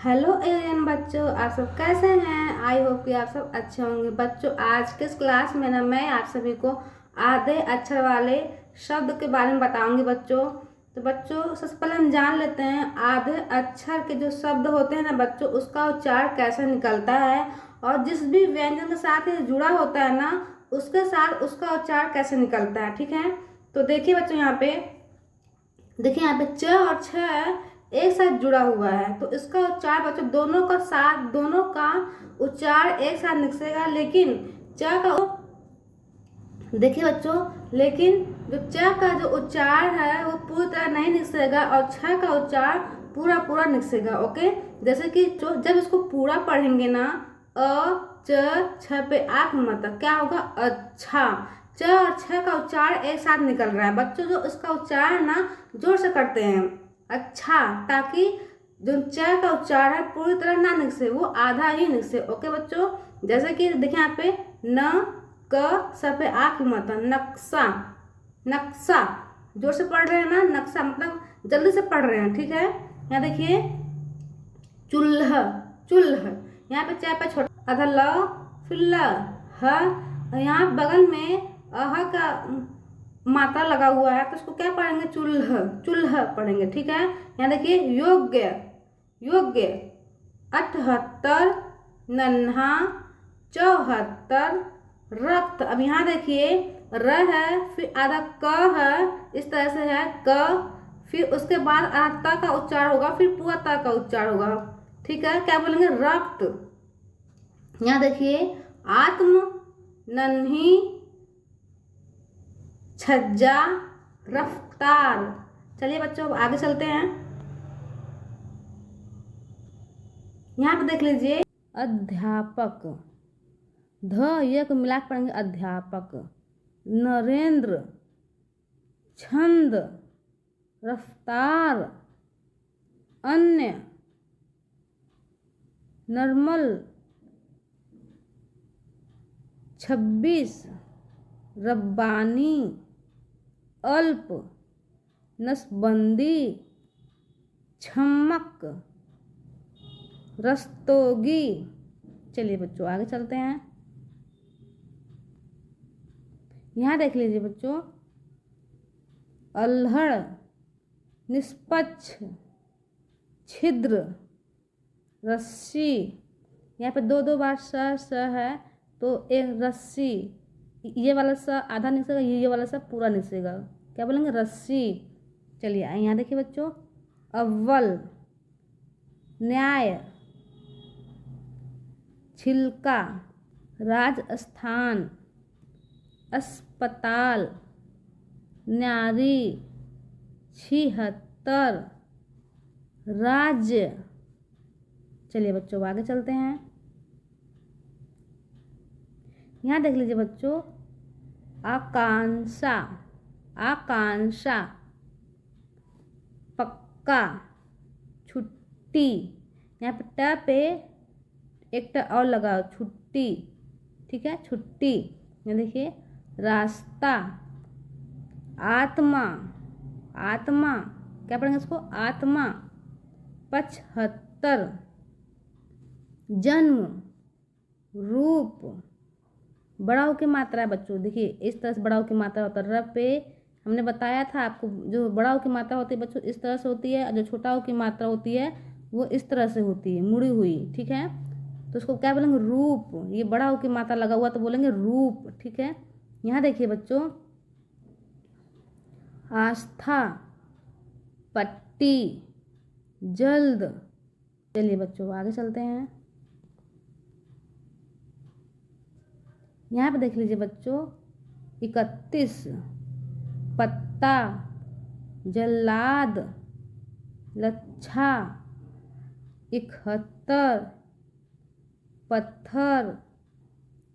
Hello alien बच्चों, आप सब कैसे हैं। आई होप कि आप सब अच्छे होंगे। बच्चों, आज के इस क्लास में ना मैं आप सभी को आधे अक्षर वाले शब्द के बारे में बताऊंगी बच्चों। तो बच्चों, सबसे पहले हम जान लेते हैं आधे अक्षर के जो शब्द होते हैं ना बच्चों, उसका उच्चारण कैसे निकलता है और जिस भी व्यंजन के साथ ये जुड़ा होता है ना उसके साथ उसका उच्चारण कैसे निकलता है। ठीक है, तो देखिए बच्चों, यहाँ पे च और छ एक साथ जुड़ा हुआ है, तो इसका उच्चार बच्चों दोनों का उच्चार एक साथ निकलेगा। लेकिन च का देखिए बच्चों, लेकिन जो च का जो उच्चार है वो पूरी तरह नहीं निकलेगा और छ का उच्चार पूरा पूरा निकलेगा। ओके, जैसे कि जो जब इसको पूरा पढ़ेंगे ना, अ च छ पे आंख मत क्या होगा, अच्छा। च और छ का उच्चार एक साथ निकल रहा है बच्चों। जो इसका उच्चारण ना जोर से करते हैं, अच्छा, ताकि जो च का उच्चार है पूरी तरह ना निकले, वो आधा ही निकले। ओके बच्चों, जैसे कि देखिए यहाँ पे न क स पे आंख मत, नक्शा। नक्शा जोर से पढ़ रहे हैं ना, नक्शा मतलब जल्दी से पढ़ रहे हैं। ठीक है, यहाँ देखिए चूल्हा, चूल्ह। यहाँ पे च पे छोटा आधा ल, फिर ल, ह, और यहाँ बगल में अह का मात्रा लगा हुआ है, तो उसको क्या पढ़ेंगे, चूल्ह, चूल्ह पढ़ेंगे। ठीक है, यहाँ देखिए योग्य, योग्य। 78, नन्हा, 74, रक्त। अब यहाँ देखिए र है, फिर आधा क है, इस तरह से है क, फिर उसके बाद आधा त का उच्चार होगा, फिर पूरा त का उच्चार होगा। ठीक है, क्या बोलेंगे, रक्त। यहाँ देखिए आत्म, नन्ही, छज्जा, रफ्तार। चलिए बच्चों, अब आगे चलते हैं। यहाँ पे देख लीजिए अध्यापक, ध य को मिला के पढ़ेंगे अध्यापक। नरेंद्र, छंद, रफ्तार, अन्य, नर्मल, 26, रब्बानी, अल्प, नसबंदी, छमक, रस्तोगी। चलिए बच्चों, आगे चलते हैं। यहाँ देख लीजिए बच्चों, अल्हड़, निष्पक्ष, छिद्र, रस्सी। यहाँ पे दो दो बार स है, तो एक रस्सी, ये वाला स आधा निकलेगा, ये वाला स पूरा निकलेगा, क्या बोलेंगे, रस्सी। चलिए यहाँ देखिए बच्चों, अव्वल, न्याय, छिलका, राजस्थान, अस्पताल, न्यारी, 76, राज्य। चलिए बच्चों, आगे चलते हैं। यहाँ देख लीजिए बच्चों, आकांक्षा, आकांक्षा, पक्का, छुट्टी। यहाँ पे ट पे एक ट और लगाओ, छुट्टी। ठीक है, छुट्टी। यहाँ देखिए रास्ता, आत्मा, आत्मा, क्या पढ़ेंगे इसको, आत्मा। 75, जन्म, रूप। बड़ाऊ की मात्रा है बच्चों, देखिए इस तरह से बड़ाऊ की मात्रा होता है। र पे हमने बताया था आपको, जो बड़ाऊ की मात्रा होती है बच्चों इस तरह से होती है, और जो छोटाऊ की मात्रा होती है वो इस तरह से होती है, मुड़ी हुई। ठीक है, तो उसको क्या बोलेंगे, रूप। ये बड़ाऊ की मात्रा लगा हुआ तो बोलेंगे रूप। ठीक है, यहाँ देखिए बच्चों, आस्था, पट्टी, जल्द। चलिए बच्चों, आगे चलते हैं। यहाँ पे देख लीजिए बच्चों, 31, पत्ता, जल्लाद, लच्छा, 71, पत्थर,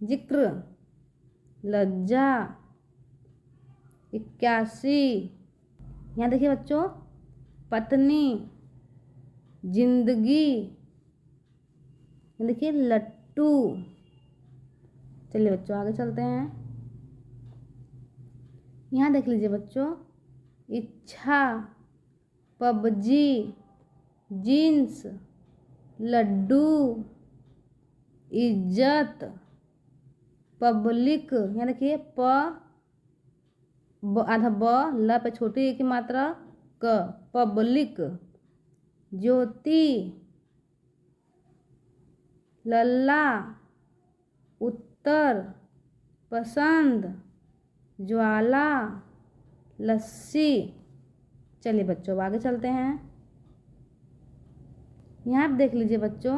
जिक्र, लज्जा, 81। यहाँ देखिए बच्चों, पत्नी, जिंदगी, देखिए लट्टू। चलिए बच्चों, आगे चलते हैं। यहाँ देख लीजिए बच्चों, इच्छा, पबजी, जीन्स, लड्डू, इज्जत, पब्लिक, यहाँ देखिए आधा ब, ल पे छोटी एक की मात्रा, क, पब्लिक, ज्योति, लल्ला, उत्तर, पसंद, ज्वाला, लस्सी। चलिए बच्चों अब आगे चलते हैं। यहाँ पे देख लीजिए बच्चों,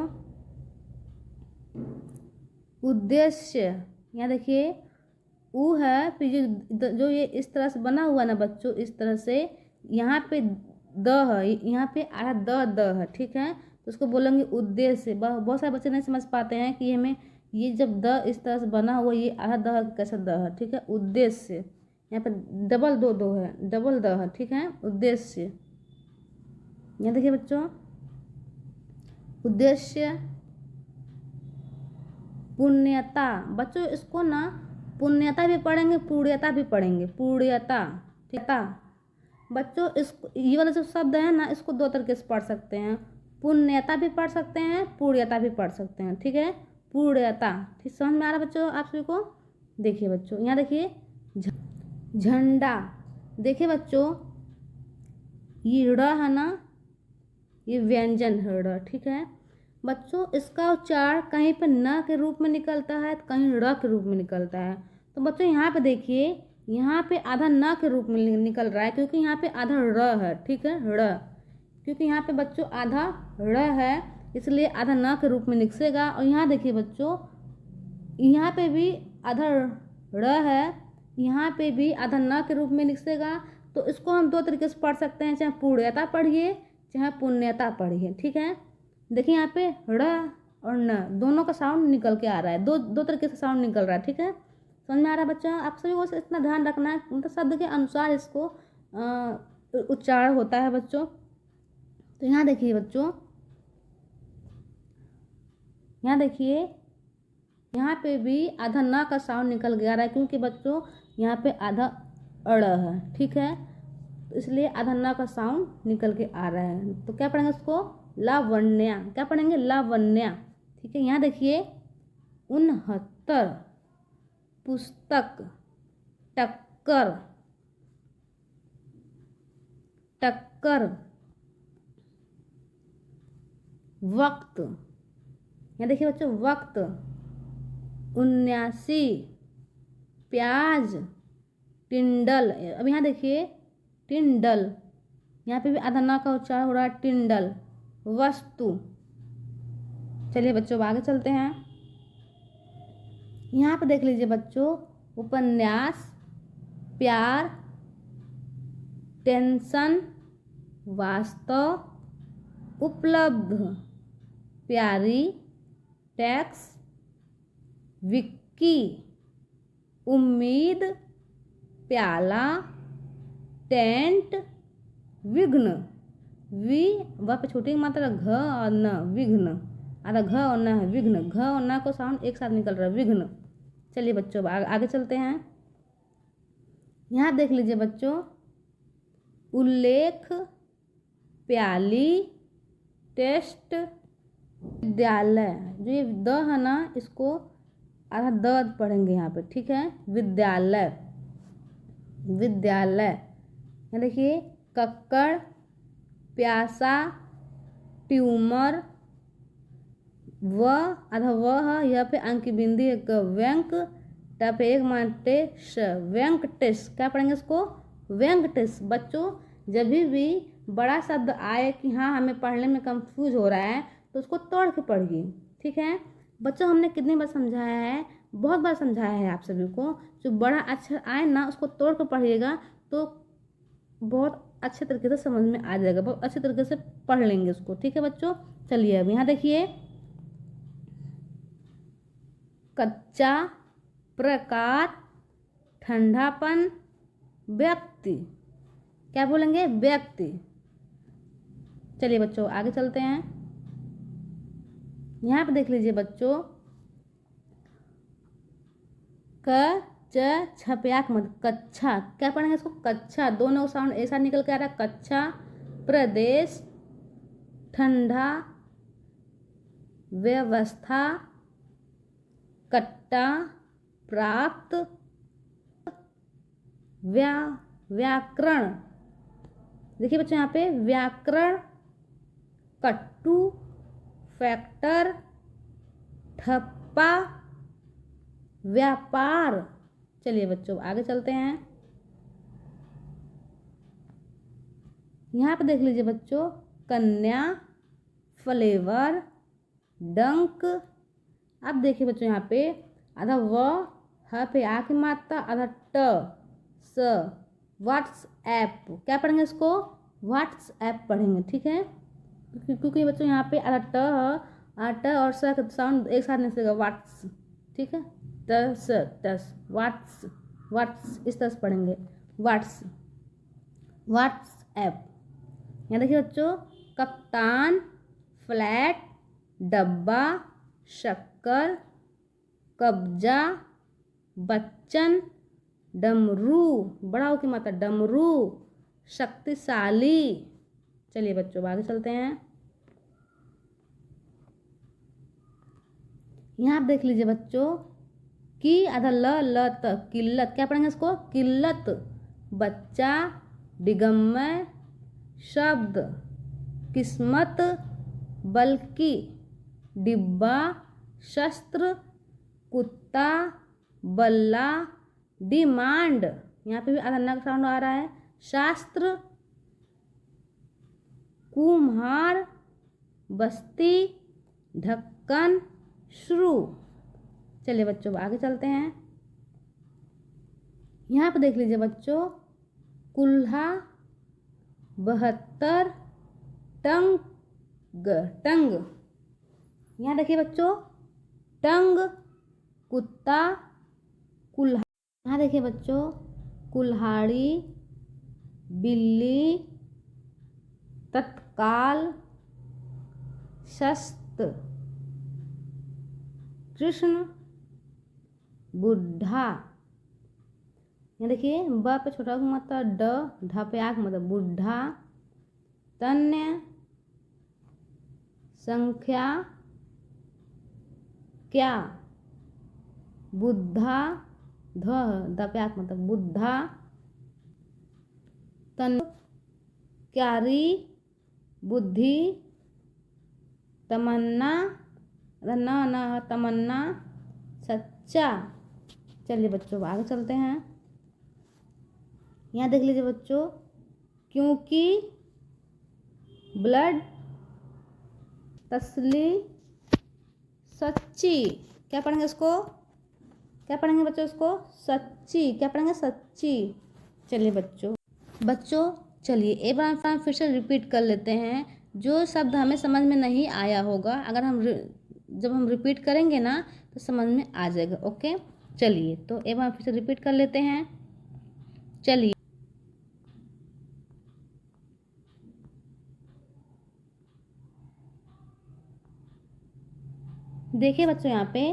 उद्देश्य, यहाँ देखिए ऊ है, फिर जो ये इस तरह से बना हुआ ना बच्चों, इस तरह से यहाँ पे द है, यहाँ पे आधा द है, ठीक है। तो उसको बोलेंगे उद्देश्य। बहुत सारे बच्चे नहीं समझ पाते हैं कि हमें ये जब द इस तरह से बना हुआ, ये आधा द कैसा द है, ठीक है। उद्देश्य, यहाँ पे डबल दो है, डबल द है, ठीक है। उद्देश्य, यहाँ देखिए बच्चों, उद्देश्य, पुण्यता। बच्चों इसको ना पुण्यता भी पढ़ेंगे, पूर्णता भी पढ़ेंगे, पूर्णता, ठीक है बच्चों। इसको ये वाला जो शब्द है ना, इसको दो तरीके से पढ़ सकते हैं, पुण्यता भी पढ़ सकते हैं, पूर्णता भी पढ़ सकते हैं, ठीक है। पूर्णता, ठीक समझ में आ रहा बच्चों आप सभी को। देखिए बच्चों, यहाँ देखिए झंडा। देखिए बच्चों, ये ड़ है ना, ये व्यंजन है ड़, ठीक है बच्चों। इसका उच्चार कहीं पर न के रूप में निकलता है, तो कहीं ड़ के रूप में निकलता है। तो बच्चों यहाँ पे देखिए, यहाँ पे आधा न के रूप में निकल रहा है, क्योंकि यहाँ पे आधा ड़ है, ठीक है ड़, क्योंकि यहाँ पे बच्चों आधा ड़ है, इसलिए आधा न के रूप में निकलेगा। और यहाँ देखिए बच्चों, यहाँ पे भी आधा ड़ है, यहाँ पे भी आधा न के रूप में निकलेगा। तो इसको हम दो तरीके से पढ़ सकते हैं, चाहे पूर्णता पढ़िए चाहे पुण्यता पढ़िए, ठीक है। देखिए यहाँ पे ड़ और न दोनों का साउंड निकल के आ रहा है, दो तरीके से साउंड निकल रहा है, ठीक है। समझ में आ रहा है बच्चा। आप सभी को इतना ध्यान रखना है, मतलब शब्द के अनुसार इसको उच्चारण होता है बच्चों। तो यहाँ देखिए बच्चों, यहाँ देखिए, यहाँ पे भी आधा न का साउंड निकल गया रहा है, क्योंकि बच्चों यहाँ पे आधा अड़ है, ठीक है, तो इसलिए आधा न का साउंड निकल के आ रहा है। तो क्या पढ़ेंगे इसको, लावण्या, क्या पढ़ेंगे, लावण्या, ठीक है। यहाँ देखिए 69, पुस्तक, टक्कर, टक्कर, वक्त, यहाँ देखिए बच्चों वक्त, 79, प्याज, टिंडल। अब यहाँ देखिए टिंडल, यहाँ पे भी आधा न का उच्चारण हो रहा है, टिंडल, वस्तु। चलिए बच्चों आगे चलते हैं। यहाँ पे देख लीजिए बच्चों, उपन्यास, प्यार, टेंशन, वास्तव, उपलब्ध, प्यारी, टैक्स, विक्की, उम्मीद, प्याला, टेंट, विघ्न, वी व पे छोटी मात्रा घ और न, विघ्न, आधा घ और न है, विघ्न, घ और न को साउंड एक साथ निकल रहा है, विघ्न। चलिए बच्चों आगे चलते हैं। यहाँ देख लीजिए बच्चों, उल्लेख, प्याली, टेस्ट, विद्यालय। जो ये द है ना, इसको आधा द पढ़ेंगे यहाँ पे, ठीक है। विद्यालय, विद्यालय। यहाँ देखिए कक्कड़, प्यासा, ट्यूमर, व आधा व है, यह पे अंक की बिंदी एक व्यंक, टा पे एक मानते श, व्यंकटेश। क्या पढ़ेंगे इसको, व्यंकटेश। बच्चों जब भी बड़ा शब्द आए कि हाँ हमें पढ़ने में कंफ्यूज हो रहा है, तो उसको तोड़ के पढ़िए, ठीक है बच्चों। हमने कितनी बार समझाया है, बहुत बार समझाया है आप सभी को। जो बड़ा अक्षर आए ना, उसको तोड़ के पढ़िएगा तो बहुत अच्छे तरीके से समझ में आ जाएगा, बहुत अच्छे तरीके से पढ़ लेंगे उसको, ठीक है बच्चों। चलिए अब यहाँ देखिए, कच्चा, प्रकार, ठंडापन, व्यक्ति। क्या बोलेंगे, व्यक्ति। चलिए बच्चों आगे चलते हैं। यहाँ पे देख लीजिए बच्चों, क च छपयाक मत, कच्छा। क्या पढ़ेंगे इसको, कच्छा। दोनों साउंड ऐसा निकल के आ रहा है, कच्छा, प्रदेश, ठंडा, व्यवस्था, कट्टा, प्राप्त, व्याकरण। देखिए बच्चों यहाँ पे व्याकरण, कट्टू, फैक्टर, ठप्पा, व्यापार। चलिए बच्चों आगे चलते हैं। यहाँ पे देख लीजिए बच्चों, कन्या, फ्लेवर, डंक। अब देखिए बच्चों यहाँ पे आधा व ह पे आ की मात्रा, आधा ट स, व्हाट्सएप। क्या पढ़ेंगे इसको? व्हाट्सएप पढ़ेंगे, ठीक है। क्योंकि बच्चों यहाँ पे आधा ट और स का साउंड एक साथ नहीं सकेगा, व्हाट्स, ठीक है। तस तस व्हाट्स, व्हाट्स इस तरह से पढ़ेंगे, व्हाट्स, व्हाट्सएप। यहाँ देखिए बच्चों, कप्तान, फ्लैट, डब्बा, शक्कर, कब्जा, बच्चन, डमरू, बड़ा हो की मात्रा डमरू, शक्तिशाली। चलिए बच्चों आगे चलते हैं। यहाँ आप देख लीजिए बच्चों, की आधा ल त, किल्लत। क्या पढ़ेंगे इसको? किल्लत, बच्चा, डिगम्मय, शब्द, किस्मत, बल्कि, डिब्बा, शस्त्र, कुत्ता, बल्ला, डिमांड। यहाँ पे भी आधा न का साउंड आ रहा है, शास्त्र, कुम्हार, बस्ती, ढक्कन, शुरू। चलिए बच्चों आगे चलते हैं। यहाँ पे देख लीजिए बच्चों, कुल्हा, 72, टंग, टंग। यहाँ देखिए बच्चों, टंग, कुत्ता, कुल्हा। यहाँ देखिए बच्चों, कुल्हाड़ी, बिल्ली, तत्काल, शस्त्र, कृष्ण, बुढ़ा। यहाँ देखिए ब पे छोटा मात्रा ड, ढ पे आग मतलब बुढ़ा, तन्य, संख्या, क्या, बुद्धा, ध पे आग मतलब बुद्धा, तन, क्यारी, बुद्धि, तमन्ना, न तमन्ना, सच्चा। चलिए बच्चों आगे चलते हैं। यहाँ देख लीजिए बच्चों, क्योंकि, ब्लड, तसली, सच्ची। क्या पढ़ेंगे इसको? क्या पढ़ेंगे बच्चों इसको? सच्ची। क्या पढ़ेंगे? सच्ची। चलिए बच्चों चलिए एक बार हम फिर से रिपीट कर लेते हैं। जो शब्द हमें समझ में नहीं आया होगा, अगर हम जब हम रिपीट करेंगे ना तो समझ में आ जाएगा। ओके चलिए, तो एक बार फिर से रिपीट कर लेते हैं। चलिए देखिए बच्चों, यहाँ पे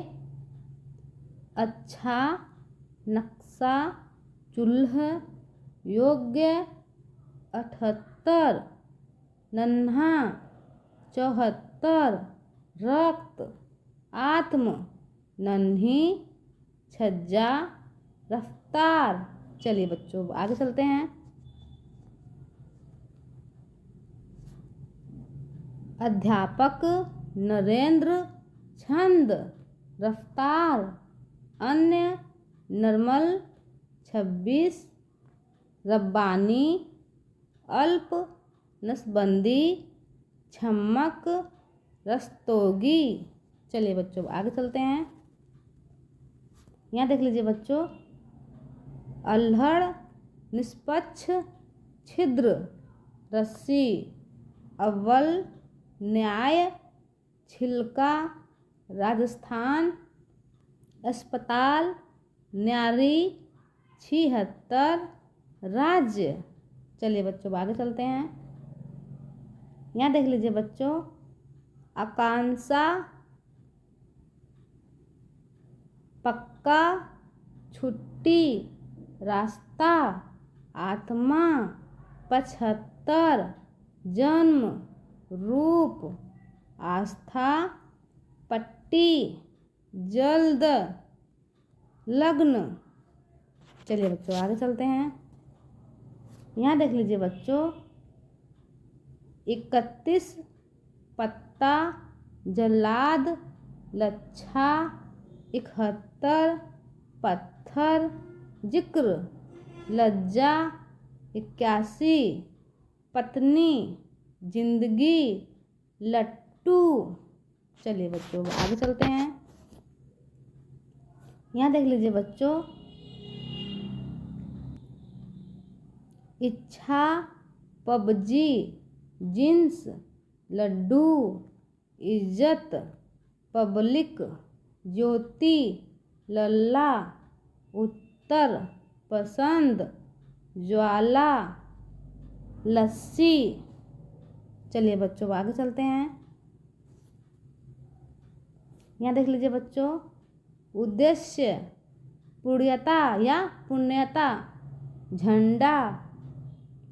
अच्छा, नक्शा, चूल्हा, योग्य, 78, नन्हा, 74, रक्त, आत्म, नन्ही, छज्जा, रफ्तार। चलिए बच्चों आगे चलते हैं। अध्यापक, नरेंद्र, छंद, रफ्तार, अन्य, नर्मल, 26, रब्बानी, अल्प, नसबंदी, छमक, रस्तोगी। चलिए बच्चों आगे चलते हैं। यहाँ देख लीजिए बच्चों, अल्हड़, निष्पक्ष, छिद्र, रस्सी, अव्वल, न्याय, छिलका, राजस्थान, अस्पताल, न्यारी, 76, राज्य। चलिए बच्चों आगे चलते हैं। यहाँ देख लीजिए बच्चों, आकांक्षा, पक्का, छुट्टी, रास्ता, आत्मा, 75, जन्म, रूप, आस्था, पट्टी, जल्द, लग्न। चलिए बच्चों आगे चलते हैं। यहाँ देख लीजिए बच्चों, 31 पत्ता, जल्लाद, लच्छा, 71 पत्थर, जिक्र, लज्जा, 81 पत्नी, जिंदगी, लट्टू। चलिए बच्चों आगे चलते हैं। यहाँ देख लीजिए बच्चों, इच्छा, पबजी, जींस, लड्डू, इज्जत, पब्लिक, ज्योति, लल्ला, उत्तर, पसंद, ज्वाला, लस्सी। चलिए बच्चों आगे चलते हैं। यहाँ देख लीजिए बच्चों, उद्देश्य, पुण्यता या पुण्यता, झंडा,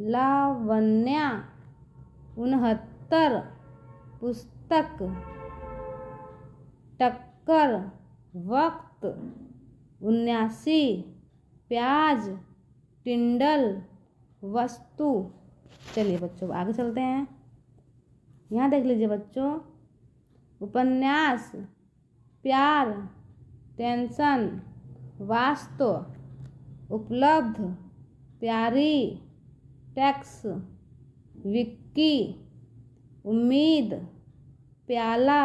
लावण्या, 69 पुस्तक, टक्कर, वक्त, 79 प्याज, टिंडल, वस्तु। चलिए बच्चों आगे चलते हैं। यहाँ देख लीजिए बच्चों, उपन्यास, प्यार, टेंशन, वास्तु, उपलब्ध, प्यारी, टैक्स, विक्की, उम्मीद, प्याला,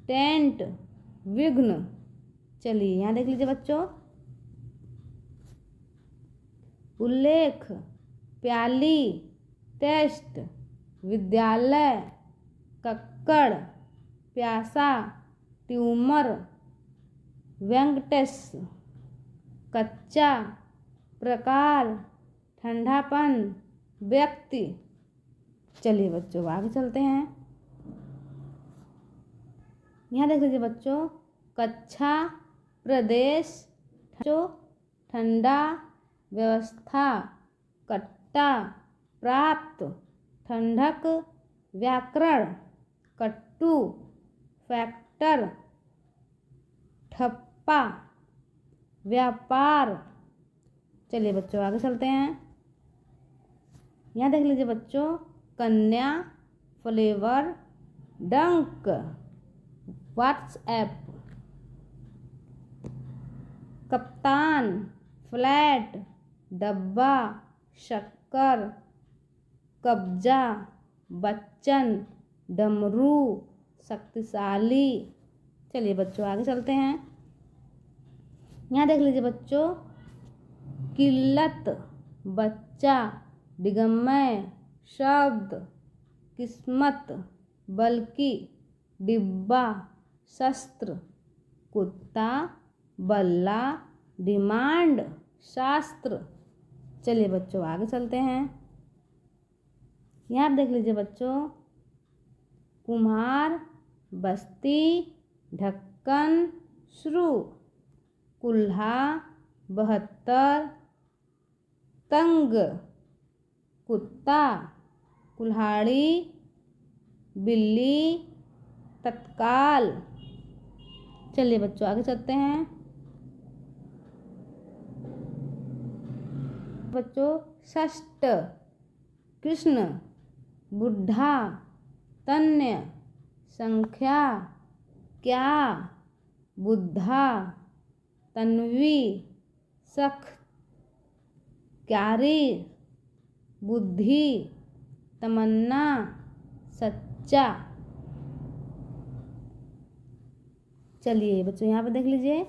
टेंट, विघ्न। चलिए यहाँ देख लीजिए बच्चों, उल्लेख, प्याली, टेस्ट, विद्यालय, कक्कड़, प्यासा, ट्यूमर, वेंकटेश, कच्चा, प्रकार, ठंडापन, व्यक्ति। चलिए बच्चों आगे चलते हैं। यहाँ देख लीजिए बच्चों, कक्षा, प्रदेश, ठंडा, व्यवस्था, कट्टा, प्राप्त, ठंडक, व्याकरण, कट्टू, फैक्टर, ठप्पा, व्यापार। चलिए बच्चों आगे चलते हैं। यहाँ देख लीजिए बच्चों, कन्या, फ्लेवर, डंक, व्हाट्सएप, कप्तान, फ्लैट, डब्बा, शक्कर, कब्जा, बच्चन, डमरू, शक्तिशाली। चलिए बच्चों आगे चलते हैं। यहाँ देख लीजिए बच्चों, किल्लत, बच्चा, डिगम्मय, शब्द, किस्मत, बल्कि, डिब्बा, शस्त्र, कुत्ता, बल्ला, डिमांड, शास्त्र। चलिए बच्चों आगे चलते हैं। यहाँ देख लीजिए बच्चों, कुम्हार, बस्ती, ढक्कन, श्रू, कुल्हा, 72 तंग, कुत्ता, कुल्हाड़ी, बिल्ली, तत्काल। चलिए बच्चों आगे चलते हैं। बच्चों, षष्ठ, कृष्ण, बुढ़ा, तन्य, संख्या, क्या, बुद्धा, तन्वी, सख, क्यारी, बुद्धि, तमन्ना, सच्चा। चलिए बच्चों यहाँ पे देख लीजिए,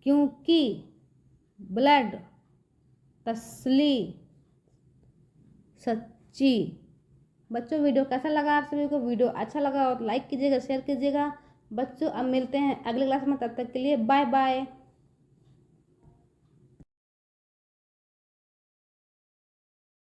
क्योंकि, ब्लड, तसली, सच्ची। बच्चों वीडियो कैसा लगा आप सभी को? वीडियो अच्छा लगा हो तो लाइक कीजिएगा, शेयर कीजिएगा। बच्चों अब मिलते हैं अगले क्लास में, तब तक के लिए बाय बाय।